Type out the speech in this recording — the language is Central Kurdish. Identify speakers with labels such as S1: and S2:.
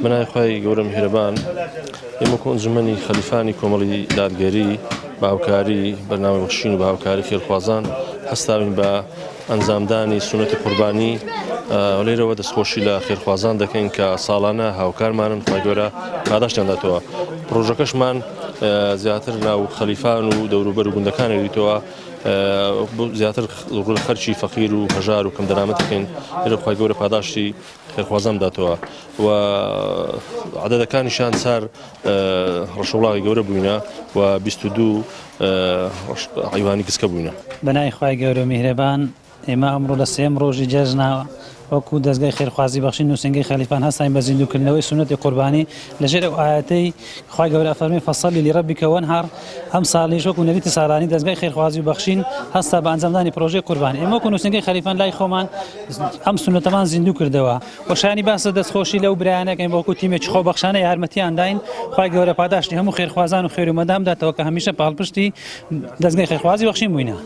S1: بنای خوای گەورە میهرەبان ئێمە ئەنجومەنی خەلیفانی کۆمەڵی دادگەری بە هاوکاری بەرنامەبەخشین و بە هاوکاری خێرخوازان هەستاوین بە ئەنجامدانی سونەتی قوربانی لێرەوە دەستخۆشی لە خێرخوازان دەکەین کە ساڵانە هاوکارمانن خوای گەورە پاداشتیان داتەوە. پرۆژەکەشمان زیاتر ناو خەلیفان و دەوروبەر و گوندەکانی دیتەوە زیاتر ڕوو خەرچی فەقیر و هەژار و کەم دەرامەت دەکەین لێرە خوای گەورە پاداشتی خێرخوازان داتەوە و عەدەدەکانیشان چار ڕەشەوڵاغی گەورە بووینە و 22 حیوانی گسکە بووینە.
S2: بەنای خوای گەورە میهرەبان ئێمە ئەمڕۆ لە سێم ڕۆژی جەژنە وەکو دەستگای خێرخوازی بەخشین و سنگەی خەلیفان هەستاین بە زیندووکردنەوەی سونەتی قوربانی لەژێر ئەو ئاەتەی خوای گەورە فەرمێ فەصەلی لڕەبیکە وەنهار ئەم ساڵیش وەکو نەریتی ساڵانی دەستگای خێرخوازی و بەخشین هەستا بە ئەنجامدانی پرۆژەی قوربانی. ئێمە وەکو نووسنگەی خەلیفان لای خۆمان ئەم سونەتەمان زیندوو کردەوە و شایانی باسە دەستخۆشی لەو برایانەکەین بە وەکو تیمێکی خۆبەخشانە یارمەتیان داین خوای گەورە پاداشتی هەموو خێرخوازان و خێر و مەدام داتەوە کە هەمیشە پاڵپشتی دەستگای خێرخوازی بەخشین بووینە.